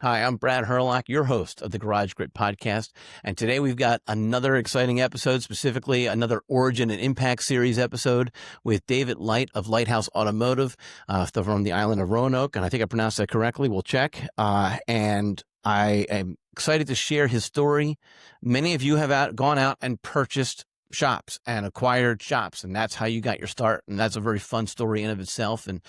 Hi, I'm Brad Hurlock, your host of the Garage Grit podcast. And today we've got another exciting episode, specifically another Origin and Impact series episode with David Light of Lighthouse Automotive from the island of Roanoke. And I think I pronounced that correctly. We'll check. And I am excited to share his story. Many of you have gone out and purchased shops and acquired shops, and that's how you got your start. And that's a very fun story in of itself. And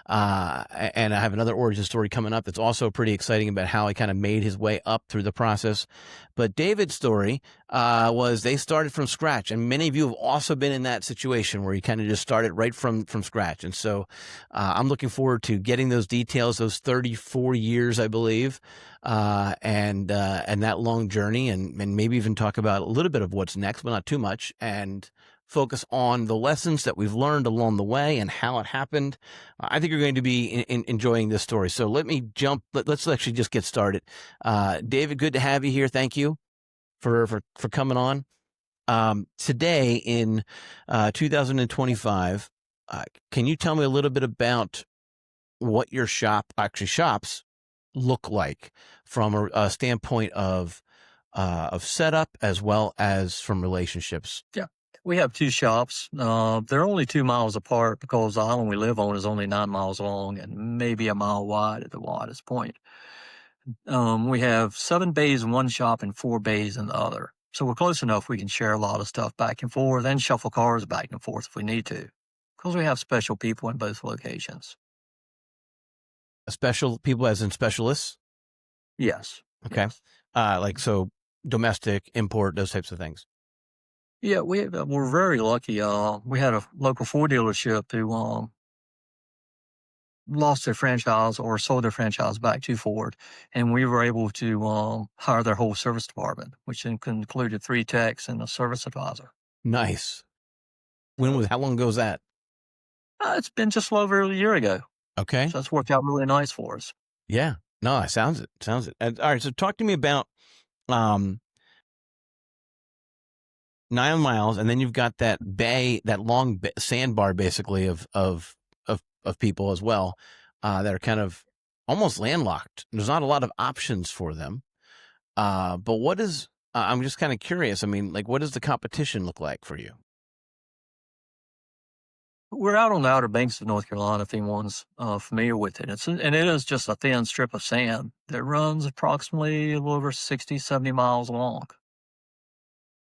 I have another origin story coming up that's also pretty exciting about how he kind of made his way up through the process. But David's story was they started from scratch, and many of you have also been in that situation where you kind of just started right from scratch. And so I'm looking forward to getting those details, those 34 years, I believe, and that long journey, and maybe even talk about a little bit of what's next, but not too much, and focus on the lessons that we've learned along the way and how it happened. I think you're going to be enjoying this story. So let's actually just get started. David, good to have you here. Thank you for coming on. Today in 2025, can you tell me a little bit about what your shops look like from a standpoint of setup as well as from relationships? Yeah, we have two shops. They're only 2 miles apart because the island we live on is only 9 miles long and maybe a mile wide at the widest point. We have 7 bays in one shop and 4 bays in the other. So we're close enough we can share a lot of stuff back and forth and shuffle cars back and forth if we need to, because we have special people in both locations. Special people as in specialists? Yes. Okay. Yes. So domestic, import, those types of things. Yeah, we're very lucky. We had a local Ford dealership who lost their franchise or sold their franchise back to Ford, and we were able to hire their whole service department, which included 3 techs and a service advisor. Nice. How long ago was that? It's been just over a year ago. Okay. So that's worked out really nice for us. Yeah. No, it sounds it. And, all right. So talk to me about 9 miles, and then you've got that bay, that long sandbar, basically of people as well, that are kind of almost landlocked. There's not a lot of options for them. But I'm just kind of curious. I mean, like, what does the competition look like for you? We're out on the Outer Banks of North Carolina, if anyone's familiar with it. It is just a thin strip of sand that runs approximately a little over 60, 70 miles long.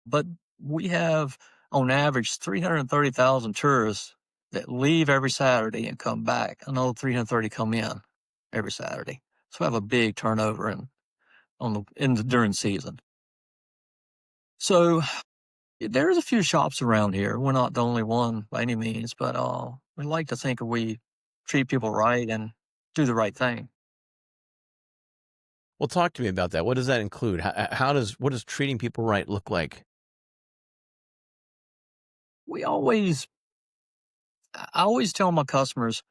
But we have, on average, 330,000 tourists that leave every Saturday and come back. Another 330 come in every Saturday. So we have a big turnover during season. So there's a few shops around here. We're not the only one by any means, but we like to think we treat people right and do the right thing. Well, talk to me about that. What does that include? What does treating people right look like? I always tell my customers,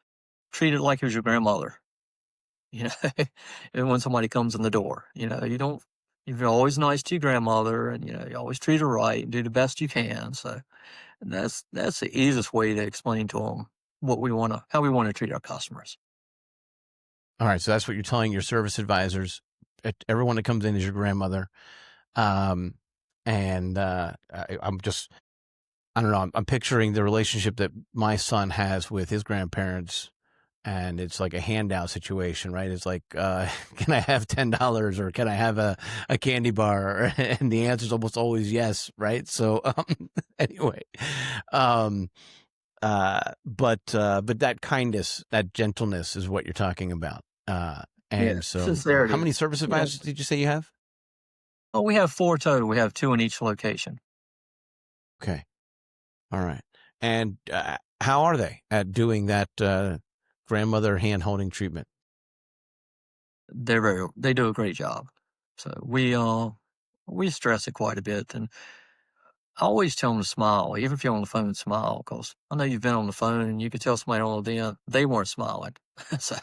treat it like it was your grandmother. And when somebody comes in the door, you're always nice to your grandmother, and you always treat her right and do the best you can. So that's the easiest way to explain to them how we want to treat our customers. All right, so that's what you're telling your service advisors. Everyone that comes in is your grandmother, I'm I don't know. I'm picturing the relationship that my son has with his grandparents. And it's like a handout situation, right? It's like, can I have $10 or can I have a candy bar? And the answer is almost always yes, right? So anyway, but that kindness, that gentleness is what you're talking about. So sincerity. How many service advisors did you say you have? Oh, we have 4 total. We have 2 in each location. Okay. All right. And how are they at doing that grandmother hand-holding treatment? They do a great job. So we stress it quite a bit, and I always tell them to smile, even if you're on the phone, smile, because I know you've been on the phone and you could tell somebody on the end they weren't smiling. So,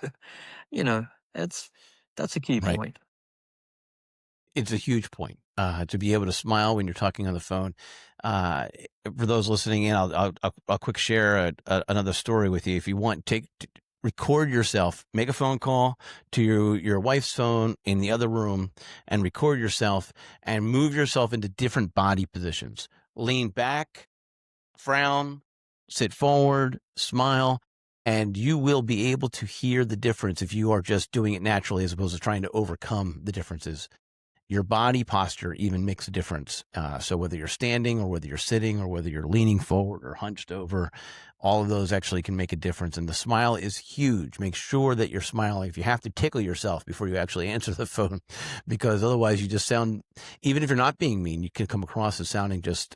that's a key Right. point. It's a huge point to be able to smile when you're talking on the phone. For those listening in, I'll quick share another story with you. If you want, record yourself, make a phone call to your wife's phone in the other room and record yourself and move yourself into different body positions. Lean back, frown, sit forward, smile, and you will be able to hear the difference if you are just doing it naturally as opposed to trying to overcome the differences. Your body posture even makes a difference. So whether you're standing or whether you're sitting or whether you're leaning forward or hunched over, all of those actually can make a difference. And the smile is huge. Make sure that you're smiling. If you have to tickle yourself before you actually answer the phone, because otherwise you just sound, even if you're not being mean, you can come across as sounding just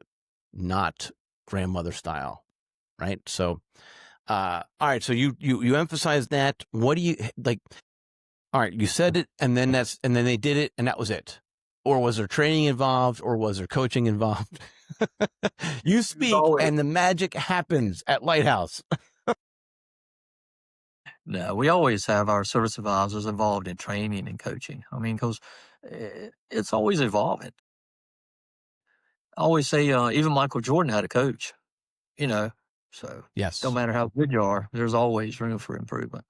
not grandmother style. Right. So, all right. So you emphasize that. What do you like? All right, you said it, and then they did it, and that was it. Or was there training involved, or was there coaching involved? You speak, Always. and the magic happens at Lighthouse. No, we always have our service advisors involved in training and coaching. I mean, because it's always evolving. I always say, even Michael Jordan had a coach, you know, so Yes, no matter how good you are, there's always room for improvement.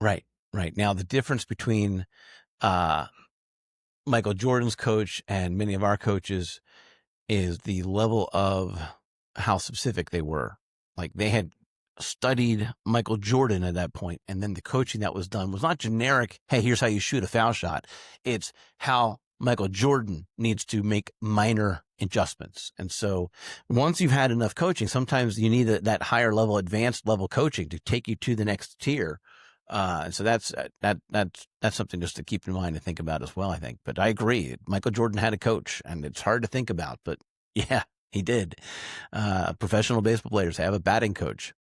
right. Now, the difference between Michael Jordan's coach and many of our coaches is the level of how specific they were. Like they had studied Michael Jordan at that point, and then the coaching that was done was not generic, hey, here's how you shoot a foul shot. It's how Michael Jordan needs to make minor adjustments. And so once you've had enough coaching, sometimes you need that higher level, advanced level coaching to take you to the next tier. And so that's something just to keep in mind and think about as well, I think. But I agree. Michael Jordan had a coach, and it's hard to think about, but yeah, he did. Professional baseball players have a batting coach,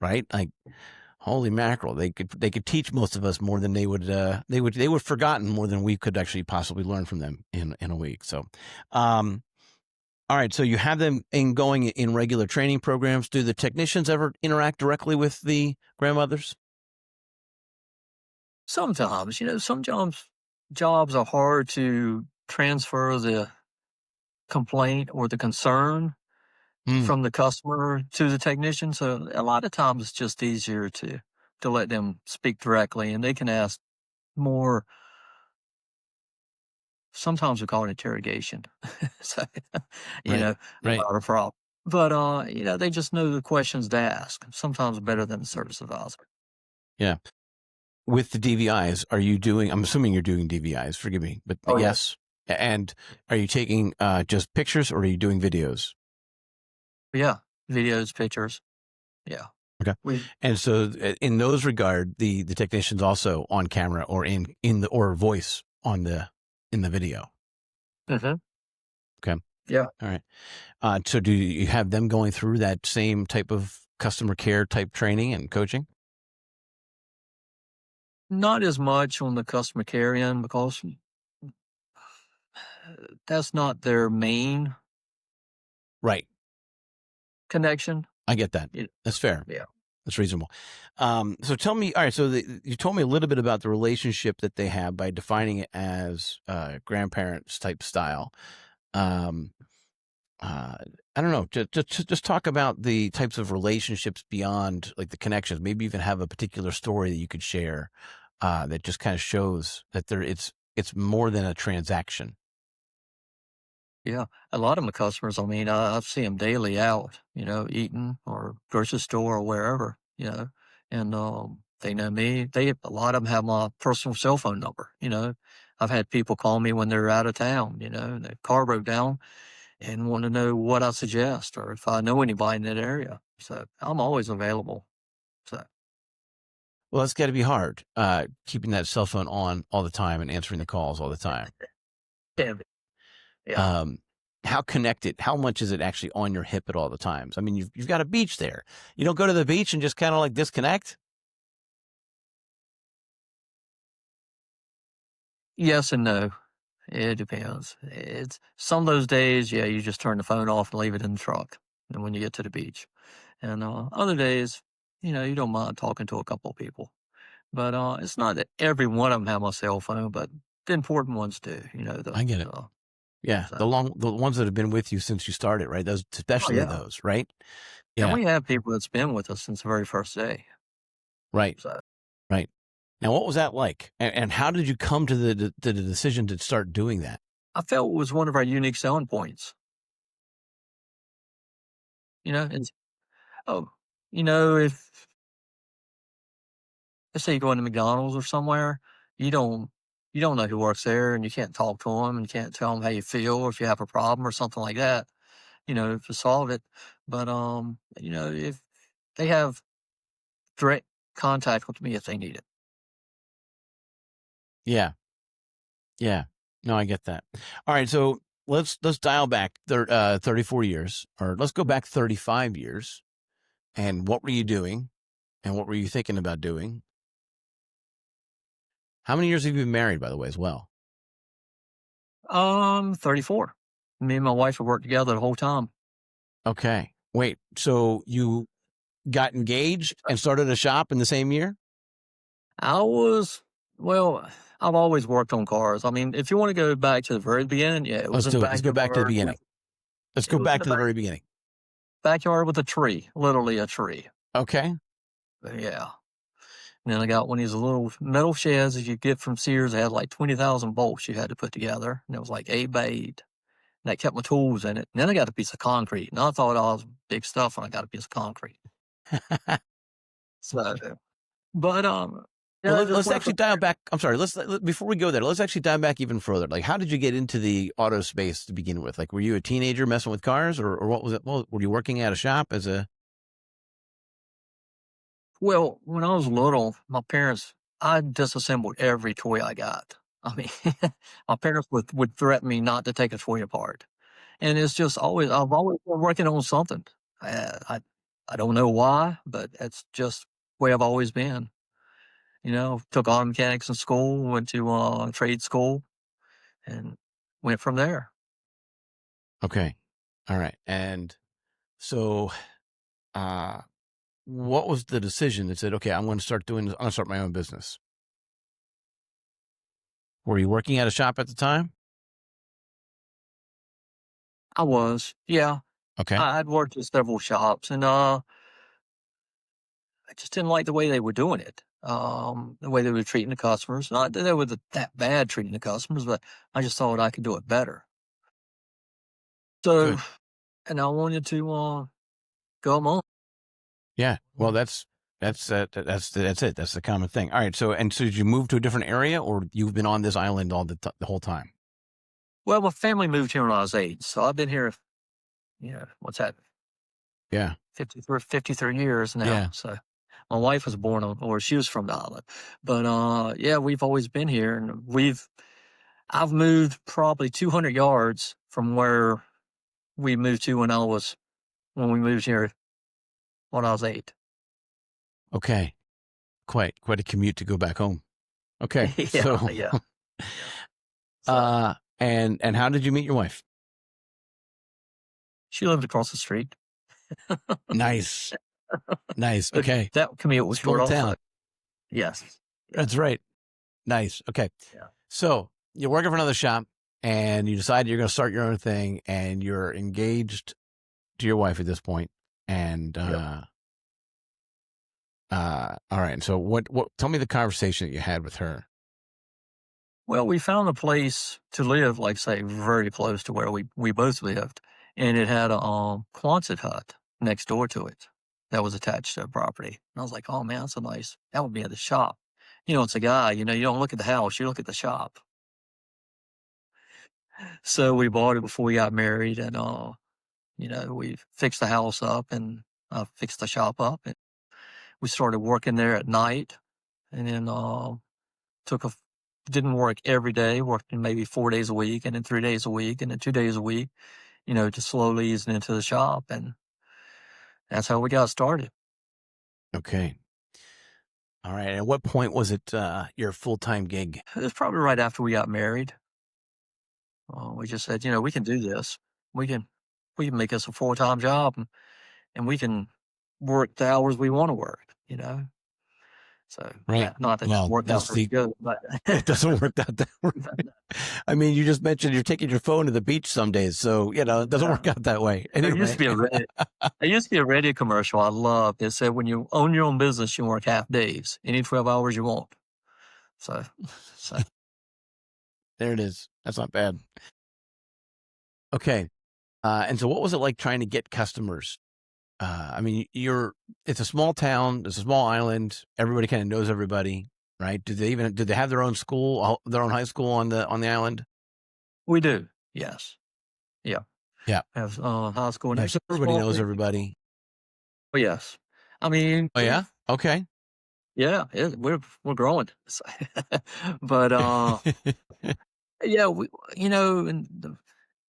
right? Like, holy mackerel. They could teach most of us more than they would forgotten more than we could actually possibly learn from them in a week. So, all right. So you have them going in regular training programs. Do the technicians ever interact directly with the grandmothers? Sometimes, some jobs are hard to transfer the complaint or the concern from the customer to the technician. So a lot of times it's just easier to let them speak directly, and they can ask more. Sometimes we call it interrogation. So, Right. not a problem. But they just know the questions to ask. Sometimes better than the service advisor. Yeah. With the DVIs, I'm assuming you're doing DVIs, forgive me, but Oh, yeah. yes. And are you taking just pictures or are you doing videos? Yeah, videos, pictures. Yeah. Okay. And so in those regard, the technician's also on camera or in the or voice in the video. Mm-hmm. Okay. Yeah. All right. So do you have them going through that same type of customer care type training and coaching? Not as much on the customer care end because that's not their main Right. connection. I get that. That's fair. Yeah. That's reasonable. So tell me, all right, so you told me a little bit about the relationship that they have by defining it as grandparents type style. I don't know, just talk about the types of relationships beyond like the connections, maybe even have a particular story that you could share that just kind of shows that it's more than a transaction. Yeah. A lot of my customers, I mean, I see them daily out, eating or grocery store or wherever, and they know me. A lot of them have my personal cell phone number. I've had people call me when they're out of town, and their car broke down and want to know what I suggest or if I know anybody in that area. So I'm always available. So, Well, that's got to be hard, keeping that cell phone on all the time and answering the calls all the time. yeah. How much is it actually on your hip at all the times? I mean, you've got a beach there. You don't go to the beach and just kind of like disconnect? Yes and no. It depends. It's some of those days, yeah, you just turn the phone off and leave it in the truck. And when you get to the beach, and other days, you don't mind talking to a couple of people. But it's not that every one of them have my cell phone, but the important ones do. I get it. Yeah, so. the ones that have been with you since you started, right? Those, especially yeah. those, right? And Yeah, we have people that's been with us since the very first day. Right. So Right. Now, what was that like? And how did you come to the decision to start doing that? I felt it was one of our unique selling points. And oh, if let's say you go into McDonald's or somewhere, you don't you don't know who works there, and you can't talk to them, and you can't tell them how you feel or if you have a problem or something like that. To solve it. But if they have direct contact with me if they need it. Yeah. Yeah. No, I get that. All right. So let's dial back 34 years, or let's go back 35 years. And what were you doing? And what were you thinking about doing? How many years have you been married, by the way, as well? 34. Me and my wife have worked together the whole time. Okay. Wait, so you got engaged and started a shop in the same year? I was well, I've always worked on cars. I mean, if you want to go back to the very beginning, yeah, it was Let's in the do it. Let's go back to the backyard beginning. with Let's it go was in back the to the very beginning. backyard with a tree, literally a tree. Okay. But yeah. And then I got one of these little metal sheds that you get from Sears. They had like 20,000 bolts you had to put together. And it was like 8x8. And that kept my tools in it. And then I got a piece of concrete. And I thought I was big stuff when I got a piece of concrete. So, but Well, I just let's went actually from dial back. I'm sorry. Before we go there, let's actually dial back even further. Like, how did you get into the auto space to begin with? Like, were you a teenager messing with cars, or what was it? Well, were you working at a shop as a? well, when I was little, my parents, I disassembled every toy I got. I mean, my parents would threaten me not to take a toy apart. And it's just I've always been working on something. I don't know why, but that's just the way I've always been. Took auto mechanics in school, went to trade school, and went from there. Okay. All right. And so, uh, what was the decision that said, okay, I'm going to start doing this. I'm going to start my own business. Were you working at a shop at the time? I was, yeah. Okay. I'd worked at several shops, and I just didn't like the way they were doing it. The way they were treating the customers. Not that they were that bad treating the customers, but I just thought I could do it better. So, Good. and I wanted to go on. Yeah. Well, that's it. That's the common thing. All right. So did you move to a different area, or you've been on this island the whole time? Well, my family moved here when I was 8, so I've been here. What's that? Yeah. 53 years now. Yeah. So my wife was born on, or she was from the island, but yeah, we've always been here, and I've moved probably 200 yards from where we moved to when we moved here when I was 8. Okay. Quite a commute to go back home. Okay. Yeah, So, yeah. So and how did you meet your wife? she lived across the street, Nice. Nice. but Okay. that commute was short Small also. town. Yes. Yeah. That's right. Nice. Okay. Yeah. So you're working for another shop and you decide you're going to start your own thing and you're engaged to your wife at this point. And, Yep. all right. And so tell me the conversation that you had with her. Well, we found a place to live, like say, very close to where we both lived, and it had a Quonset hut next door to it that was attached to the property. And I was like, "Oh man, that's a nice. That would be at the shop." It's a guy. You don't look at the house; you look at the shop. So we bought it before we got married, and we fixed the house up and fixed the shop up, and we started working there at night, and then took a didn't work every day, worked maybe 4 days a week, and then 3 days a week, and then 2 days a week, just slowly easing into the shop. And that's how we got started. Okay. All right. At what point was it your full-time gig? It was probably right after we got married. We just said, we can do this. We can, we can make this a full-time job, and we can work the hours we want to work. So Right. not that Well, worked out that's very the, good, but it doesn't work out that way. I mean, you just mentioned you're taking your phone to the beach some days. So, it doesn't work out that way. there used to Anyway. be a there used to be a radio commercial I loved. It said, "When you own your own business, you work half days, any 12 hours you want." So, so There it is. That's not bad. Okay. And so what was it like trying to get customers? I mean, it's a small town, it's a small island. Everybody kind of knows everybody, right? Did they have their own school, their own high school on the island? we do. Yes. Yeah. Yeah. Have high school and Yeah. it's So a everybody small knows place. everybody. Oh, yes. I mean, Oh, yeah. Okay. yeah, we're growing. But yeah,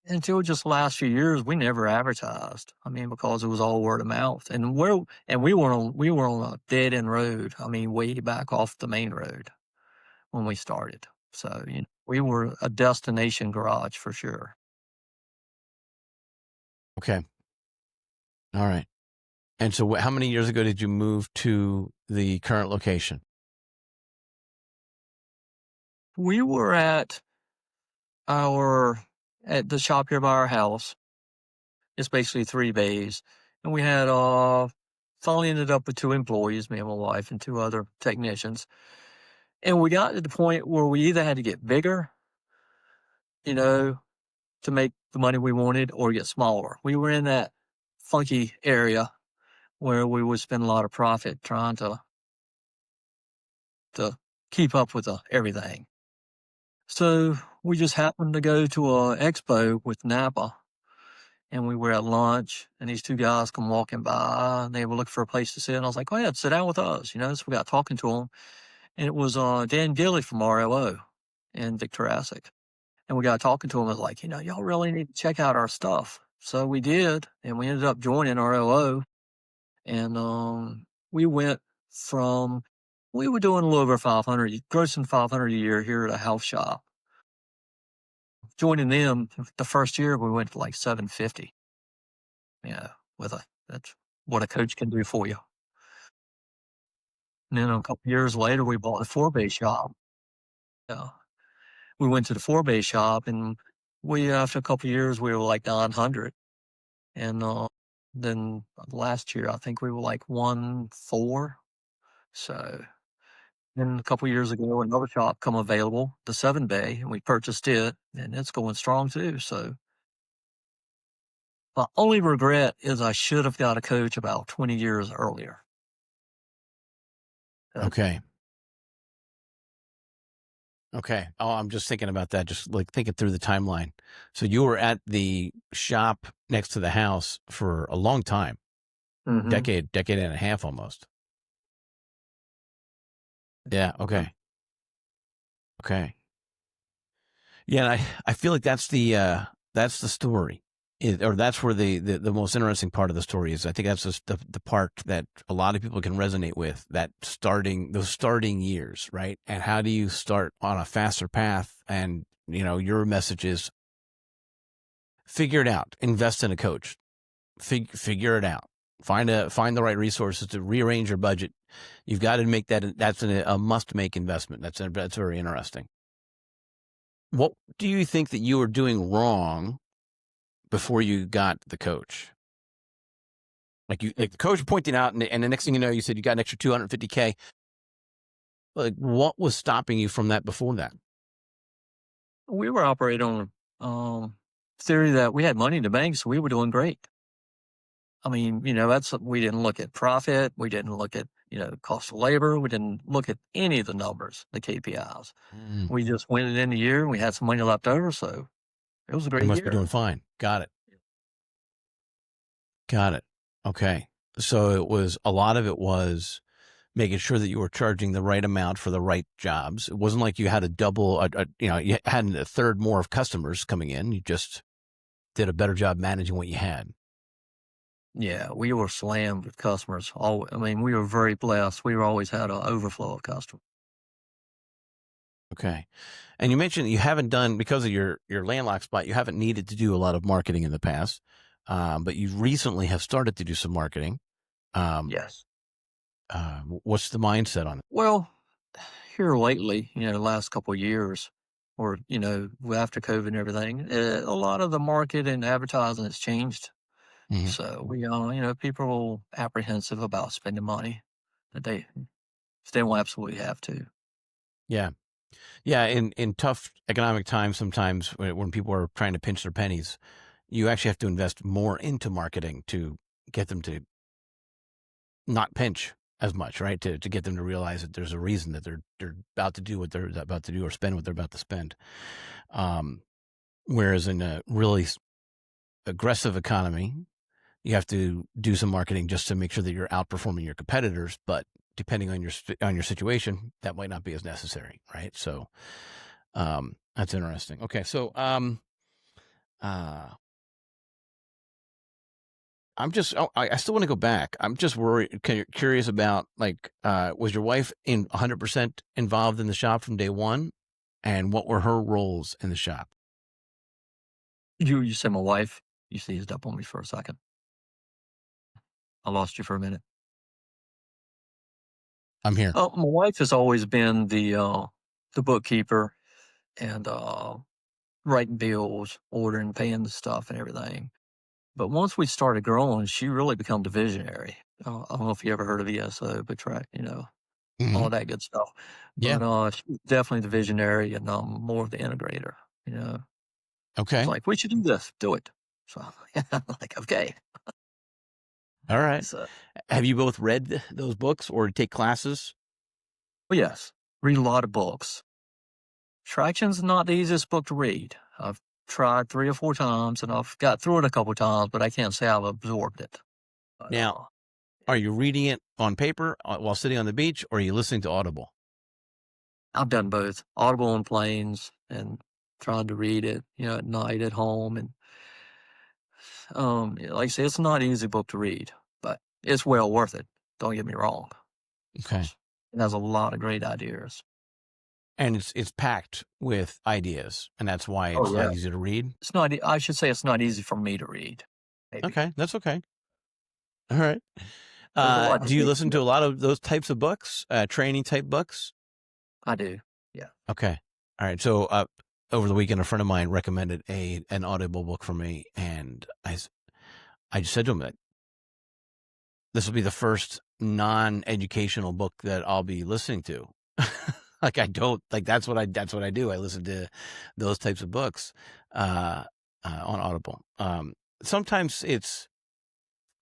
until just the last few years, we never advertised. I mean, because it was all word of mouth, and we were on a dead end road. I mean, way back off the main road when we started. So we were a destination garage for sure. Okay. All right. And so how many years ago did you move to the current location? We were at the shop here by our house. It's basically 3 bays, and we had finally ended up with 2 employees, me and my wife, and 2 other technicians. And we got to the point where we either had to get bigger, you know, to make the money we wanted, or get smaller. We were in that funky area where we would spend a lot of profit trying to keep up with everything. So we just happened to go to a expo with Napa, and we were at lunch, and these 2 guys come walking by, and they were looking for a place to sit. And I was like, "Go ahead, sit down with us." So we got talking to them, and it was Dan Gilly from RLO in Victoriac. And we got talking to him. I was like, y'all really need to check out our stuff. So we did, and we ended up joining RLO. And we went from we were doing a little over 500, grossing 500 a year here at a house shop. Joining them the first year, we went to like 750. That's what a coach can do for you. And then a couple years later, we bought a 4-bay shop. Yeah, we went to the 4-bay shop, and after a couple years, we were like 900. And then last year, I think we were like 1.4. So then a couple years ago, another shop come available, the 7-bay, and we purchased it, and it's going strong too. So my only regret is I should have got a coach about 20 years earlier. Okay. Okay. Oh, I'm just thinking about that, just like thinking through the timeline. So you were at the shop next to the house for a long time, Mm-hmm. decade and a half almost. Yeah. Okay. Okay. Yeah. And I feel like that's the story, or that's where the most interesting part of the story is. I think that's just the part that a lot of people can resonate with, those starting years, right? And how do you start on a faster path? And, your message is figure it out, invest in a coach, figure it out, find the right resources to rearrange your budget. You've got to make that's a must make investment. That's very interesting. What do you think that you were doing wrong before you got the coach? Like the coach pointing out, and the next thing you know, you said you got an extra $250K. Like, what was stopping you from that before that? We were operating on theory that we had money in the bank, so we were doing great. I mean, we didn't look at profit. We didn't look at, cost of labor. We didn't look at any of the numbers, the KPIs. We just went in the year and we had some money left over. So it was a great You year. must be doing fine. Got it. Okay. So a lot of it was making sure that you were charging the right amount for the right jobs. It wasn't like you had you had a third more of customers coming in. You just did a better job managing what you had. Yeah, we were slammed with customers. We were very blessed. We always had an overflow of customers. Okay. And you mentioned that you haven't done, because of your landlocked spot, you haven't needed to do a lot of marketing in the past, but you recently have started to do some marketing. Yes. What's the mindset on it? Well, here lately, the last couple of years, or after COVID and everything, a lot of the market and advertising has changed. Mhm. So people are apprehensive about spending money that they will absolutely have to. Yeah. Yeah. In tough economic times, sometimes when people are trying to pinch their pennies, you actually have to invest more into marketing to get them to not pinch as much, right? To get them to realize that there's a reason that they're about to do what they're about to do or spend what they're about to spend. Um, Whereas in a really aggressive economy, you have to do some marketing just to make sure that you're outperforming your competitors. But depending on your situation, that might not be as necessary, right? So that's interesting. Okay, so uh, I still want to go back. I'm just worried, curious about was your wife 100% involved in the shop from day one, and what were her roles in the shop? You said my wife. You seized up on me for a second. I lost you for a minute. I'm here. My wife has always been the bookkeeper and writing bills, ordering, paying the stuff and everything. But once we started growing, she really became the visionary. I don't know if you ever heard of ESO, but track, Hmm. all that good stuff. Yeah. But she's definitely the visionary and more of the integrator. It's Okay. like we should do this, do it. So I'm like, okay. All right. So, Have you both read those books or take classes? well, yes, read a lot of books. Traction's not the easiest book to read. I've tried 3 or 4 times, and I've got through it a couple times, but I can't say I've absorbed it. But, Now, are you reading it on paper while sitting on the beach, or are you listening to Audible? I've done both, Audible on planes and tried to read it, at night at home, and, like I say, it's not an easy book to read, but it's well worth it, don't get me wrong. Okay. It has a lot of great ideas. And it's packed with ideas, and that's why Oh, it's yeah. not easy to read. I should say it's not easy for me to read, maybe. Okay, that's okay. All right. There's a lot to Do you read, listen to a lot of those types of books, training type books? I do, yeah. Okay. All right. So over the weekend, a friend of mine recommended an Audible book for me, and I just said to him that this will be the first non-educational book that I'll be listening to. Like I don't like that's what I do. I listen to those types of books on Audible. Sometimes it's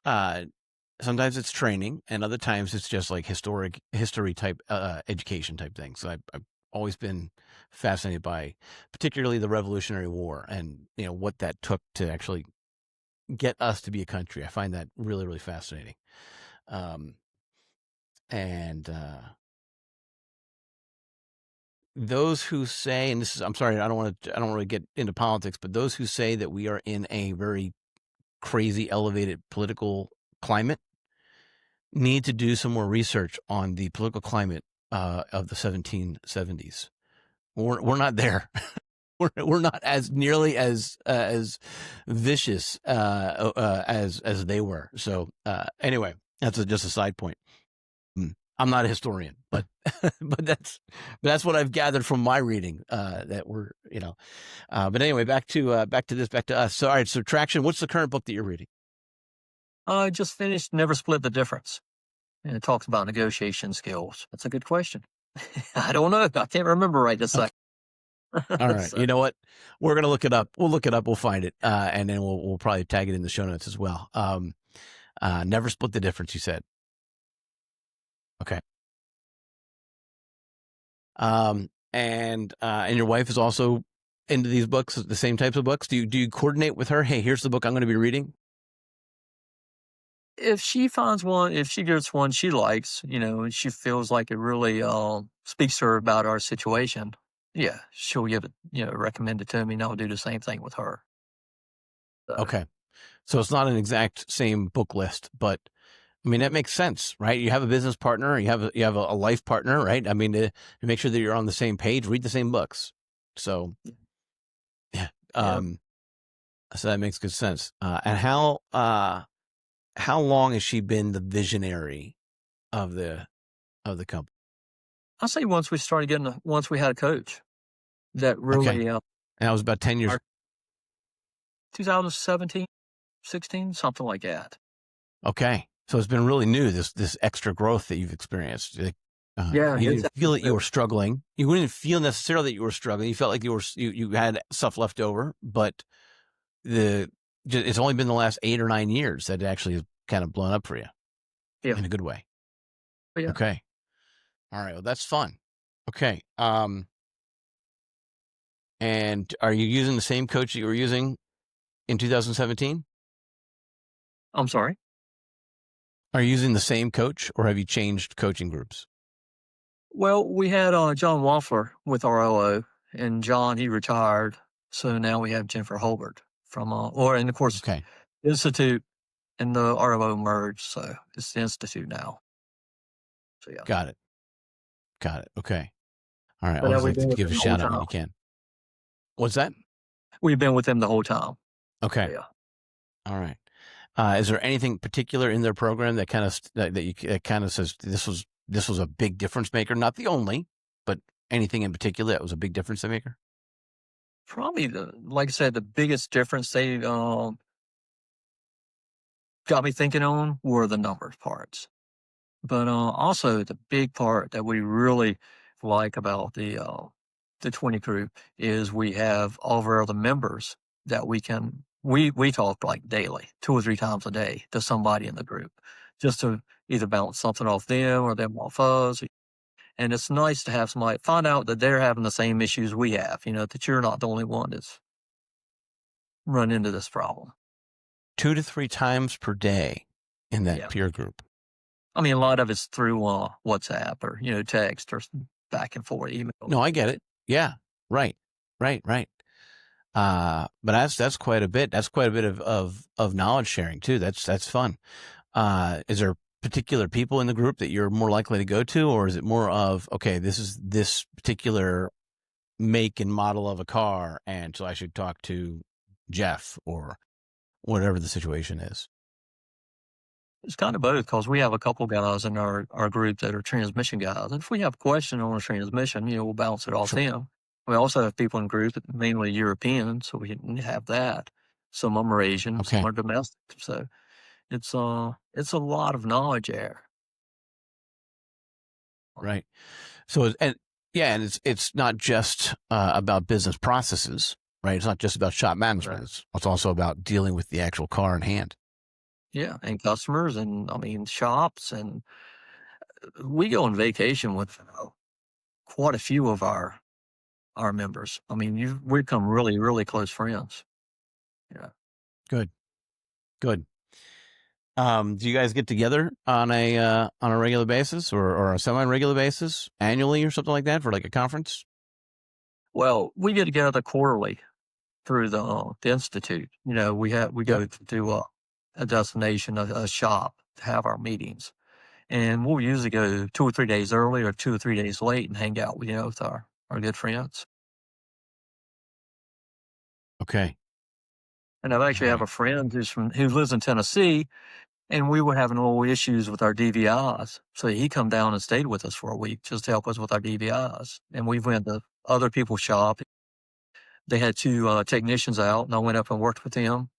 uh, sometimes it's training, and other times it's just like history type education type things. So I've always been fascinated by, particularly the Revolutionary War, and what that took to actually get us to be a country. I find that really really fascinating. Um, and those who say, and this is, I'm sorry, I don't really get into politics, but those who say that we are in a very crazy elevated political climate need to do some more research on the political climate of the 1770s. We're not there. We're not as nearly as vicious as they were. So anyway, that's just a side point. I'm not a historian, but but that's what I've gathered from my reading. That we're but anyway, back to us. So all right, so Traction. What's the current book that you're reading? I just finished Never Split the Difference, and it talks about negotiation skills. That's a good question. I don't know. I can't remember right this Okay. second. All right. So, You know what? We're gonna look it up. We'll look it up. We'll find it, and then we'll probably tag it in the show notes as well. Never split the difference. You said. Okay. And your wife is also into these books, the same types of books. Do you coordinate with her? Hey, here's the book I'm going to be reading. if she gets one she likes, and she feels like it really speaks to her about our situation, yeah, she'll give it, recommend it to me, and I'll do the same thing with her. So, Okay. So it's not an exact same book list, but I mean that makes sense, right? You have a business partner, you have a life partner, right? I mean to make sure that you're on the same page, read the same books. So yeah, yeah. so that makes good sense. And how long has she been the visionary of the company? I say once we had a coach that Okay. really, And that was about 10 years. our 2017, 16, something like that. Okay. So it's been really new, this extra growth that you've experienced. Like, Yeah, you it's didn't feel that you actually were struggling. You didn't feel necessarily that you were struggling. You felt like you had stuff left over, but it's only been the last 8 or 9 years that it actually has kind of blown up for you yeah, in a good way. yeah. Okay. All right. Well, that's fun. Okay. And are you using the same coach that you were using in 2017? I'm sorry. Are you using the same coach or have you changed coaching groups? Well, we had John Waffler with RLO, and John, he retired. So now we have Jennifer Holbert from, and of course, Okay. Institute and the RLO merged. So it's the Institute now. So yeah. Got it. Got it. Okay. All right. I But always we've like to been with give a them the whole shout out when time. you can. What's that? We've been with them the whole time. Okay. So yeah. All right. Is there anything particular in their program that kind of that kind of says this was a big difference maker? Not the only, but anything in particular that was a big difference maker? Probably like I said, the biggest difference they got me thinking on were the numbers parts. But also the big part that we really like about the 20 group is we have all of our other members that we talk like daily, 2 or 3 times a day to somebody in the group, just to either bounce something off them or them off us. And it's nice to have somebody find out that they're having the same issues we have, that you're not the only one that's run into this problem. 2 to 3 times per day in that Yeah. peer group. I mean, a lot of it's through WhatsApp or, text or back and forth email. No, I get it. Yeah. Right. Right. Right. But that's quite a bit. That's quite a bit of knowledge sharing too. That's fun. Is there particular people in the group that you're more likely to go to, or is it more of, okay, this is this particular make and model of a car, and so I should talk to Jeff or whatever the situation is? It's kind of both because we have a couple guys in our group that are transmission guys. And if we have a question on a transmission, we'll bounce it off Sure. them. We also have people in the group, mainly European, so we can have that. Some of them are Asian, some Okay. are domestic. So it's a lot of knowledge there. Right. So, and it's not just about business processes, right? It's not just about shop management. Right. It's also about dealing with the actual car in hand. Yeah, and customers, and I mean shops, and we go on vacation with quite a few of our members. I mean, we become really, really close friends. Yeah. Good. Good. Do you guys get together on a regular basis or a semi-regular basis annually or something like that for like a conference? Well, we get together quarterly through the institute. We Yep. go to a destination, a shop to have our meetings, and we'll usually go 2 or 3 days early or 2 or 3 days late and hang out, with our good friends. Okay. And I All actually have right. a friend who lives in Tennessee, and we were having little issues with our DVIs, so he come down and stayed with us for a week just to help us with our DVIs. And we went to other people's shop. They had 2 technicians out, and I went up and worked with them,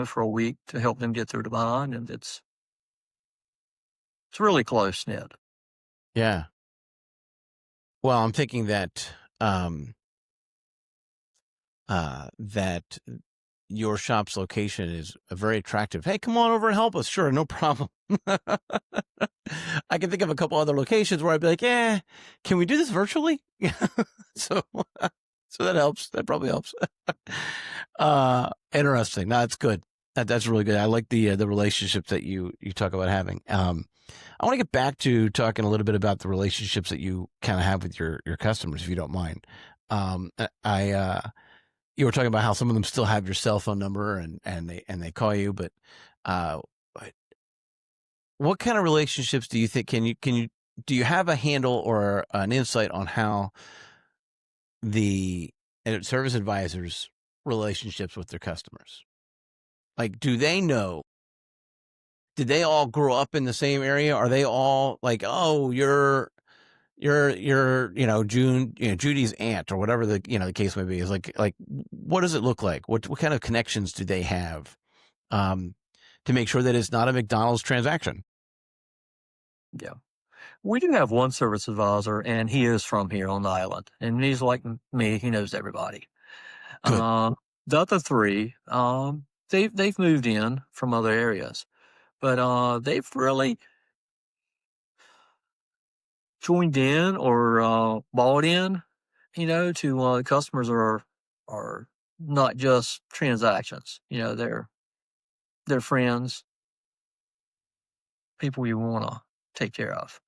for a week to help them get through the bind, and it's really close knit. Yeah. Well, I'm thinking that that your shop's location is very attractive. Hey, come on over and help us. Sure, no problem. I can think of a couple other locations where I'd be like, yeah, can we do this virtually? so so that helps. That probably helps. Interesting. No, that's good. That's really good. I like the relationships that you talk about having. I want to get back to talking a little bit about the relationships that you kind of have with your customers, if you don't mind. You were talking about how some of them still have your cell phone number and they call you, but uh, what kind of relationships do you think do you have a handle or an insight on how the service advisors relationships with their customers? Like, do they know did they all grow up in the same area? Are they all like, oh, you're Judy's aunt or whatever the case may be? Is like what does it look like? What kind of connections do they have to make sure that it's not a McDonald's transaction? Yeah. We do have one service advisor, and he is from here on the island, and he's like me. He knows everybody. Good. The other three, they've moved in from other areas, but they've really joined in or bought in. To customers are not just transactions. They're friends, people you want to take care of.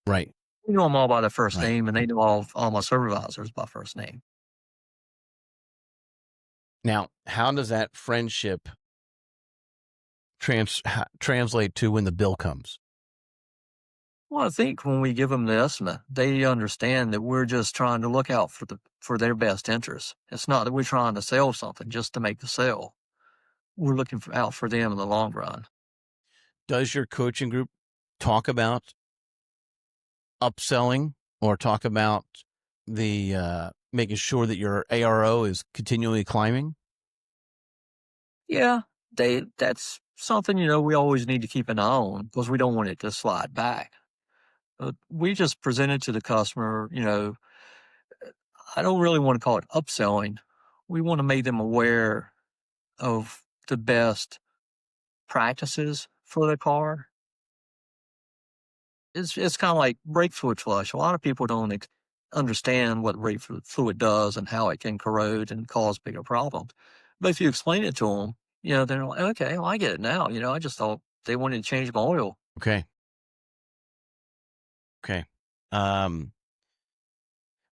Right. We know them all by their first Right. name, and they know all my supervisors by first name. Now, how does that friendship translate to when the bill comes? Well, I think when we give them the estimate, they understand that we're just trying to look out for their best interests. It's not that we're trying to sell something just to make the sale. We're looking out for them in the long run. Does your coaching group talk about upselling or talk about the making sure that your ARO is continually climbing? Yeah, that's something we always need to keep an eye on because we don't want it to slide back. We just present it to the customer. I don't really want to call it upselling. We want to make them aware of the best practices for the car. It's kind of like brake fluid flush. A lot of people don't understand what brake fluid does and how it can corrode and cause bigger problems. But if you explain it to them, they're like, okay, well, I get it now. I just thought they wanted to change my oil. Okay.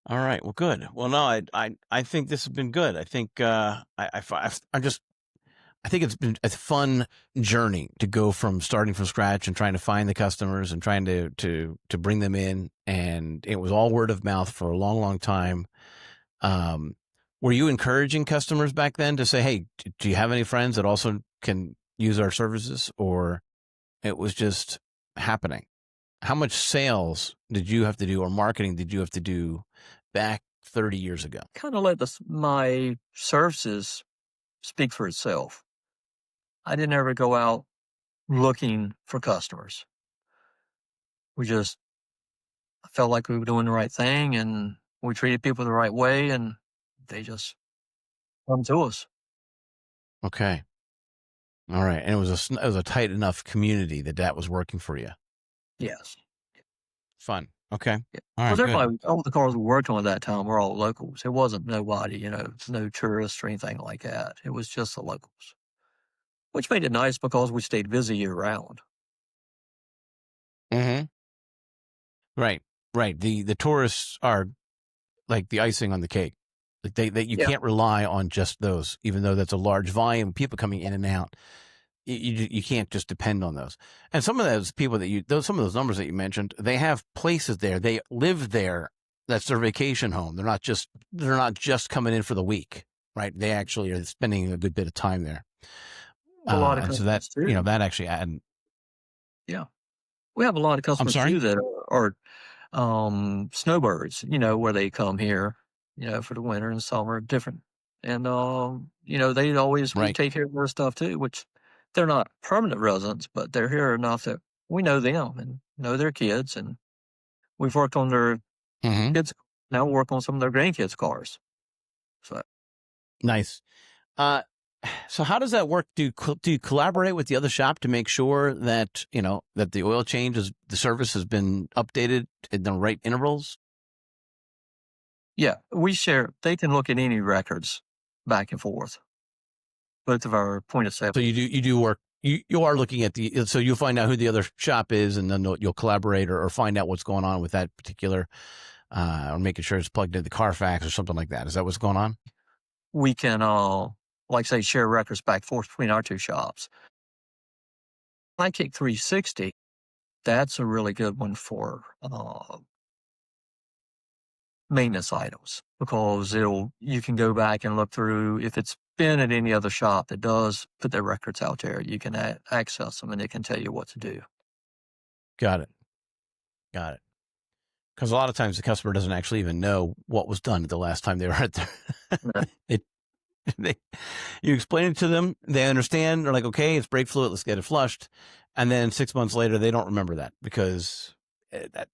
All right. Well, good. Well, no, I think this has been good. I think I think it's been a fun journey to go from starting from scratch and trying to find the customers and trying to bring them in. And it was all word of mouth for a long, long time. Were you encouraging customers back then to say, hey, do you have any friends that also can use our services? Or it was just happening? How much sales did you have to do or marketing did you have to do back 30 years ago? Kind of let my services speak for itself. I didn't ever go out looking for customers. I felt like we were doing the right thing and we treated people the right way and they just come to us. Okay. All right. And it was a tight enough community that was working for you. Yes. Fun. Okay. Yeah. All Because right. Good. everybody, all the cars we worked on at that time were all locals. It wasn't nobody, no tourists or anything like that. It was just the locals, which made it nice because we stayed busy year round. Mm-hmm. Right. Right. The tourists are like the icing on the cake. Like you Yeah. can't rely on just those, even though that's a large volume of people coming in and out. You can't just depend on those. And some of those people some of those numbers that you mentioned, they have places there. They live there. That's their vacation home. They're not just coming in for the week, right? They actually are spending a good bit of time there. A lot of And so that, customers too. that actually added. Yeah. We have a lot of I'm customers sorry? too that are snowbirds, where they come here, for the winter and summer, different. And, we Right. take care of their stuff too, which they're not permanent residents, but they're here enough that we know them and know their kids. And we've worked on their Mm-hmm. kids. Now we work on some of their grandkids' cars. So Nice. Uh, so how does that work? Do you collaborate with the other shop to make sure that, that the oil change the service has been updated in the right intervals? yeah, we share, they can look at any records back and forth, both of our point of sale. So you do work. You are looking at so you'll find out who the other shop is, and then you'll collaborate or find out what's going on with that particular, or making sure it's plugged into the Carfax or something like that. Is that what's going on? We can, like say, share records back and forth between our two shops. Sidekick 360, that's a really good one for maintenance items because you can go back and look through if it's been at any other shop that does put their records out there, you can access them and it can tell you what to do. Got it. Got it. Because a lot of times the customer doesn't actually even know what was done the last time they were at there. No. You explain it to them, they understand. They're like, okay, it's brake fluid, let's get it flushed. And then 6 months later, they don't remember that because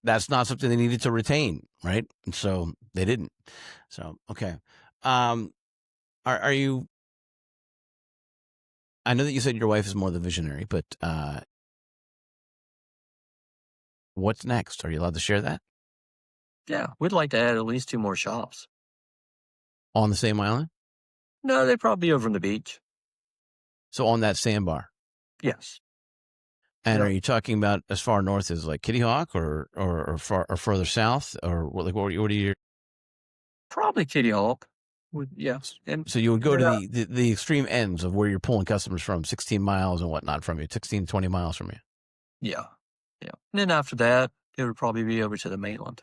that's not something they needed to retain, right? And so they didn't. So, okay. Are you, I know that you said your wife is more the visionary, but what's next? Are you allowed to share that? Yeah, we'd like to add at least 2 more shops. On the same island? No, they'd probably be over on the beach. So on that sandbar? Yes. And Yep. are you talking about as far north as like Kitty Hawk or further south? Or what are you? Probably Kitty Hawk. Yeah. And So you would go to yeah, the extreme ends of where you're pulling customers from, 16 miles and whatnot from you, 16, 20 miles from you. yeah. And then after that, it would probably be over to the mainland.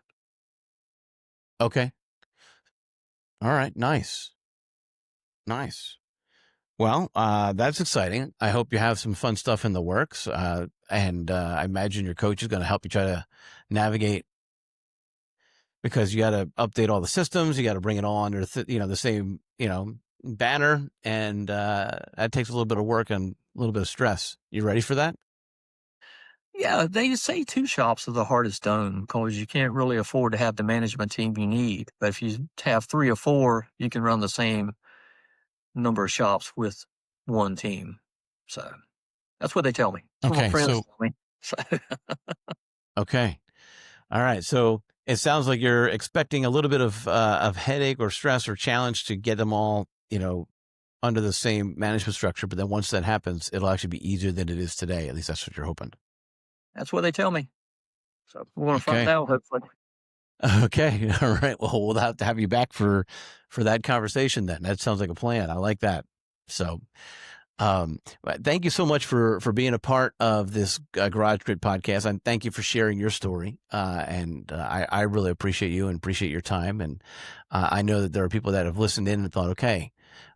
Okay. All right. Nice. Nice. Well, that's exciting. I hope you have some fun stuff in the works. And I imagine your coach is going to help you try to navigate, because you got to update all the systems. You got to bring it all under, the same, banner. And that takes a little bit of work and a little bit of stress. You ready for that? Yeah, they say 2 shops are the hardest done because you can't really afford to have the management team you need. But if you have 3 or 4, you can run the same number of shops with 1 team. So that's what they tell me. That's what my Okay. friends So, tell me. So okay. All right. So it sounds like you're expecting a little bit of headache or stress or challenge to get them all, under the same management structure. But then once that happens, it'll actually be easier than it is today. At least that's what you're hoping. that's what they tell me. So we're going to find Okay. out, hopefully. Okay. All right. Well, we'll have to have you back for that conversation then. That sounds like a plan. I like that. So, but thank you so much for being a part of this Garage Grid podcast, and thank you for sharing your story. And I really appreciate you and appreciate your time. And I know that there are people that have listened in and thought, okay,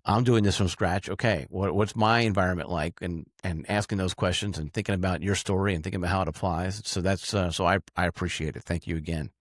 I'm doing this from scratch. Okay, what's my environment like? And asking those questions and thinking about your story and thinking about how it applies. So that's so I appreciate it. Thank you again.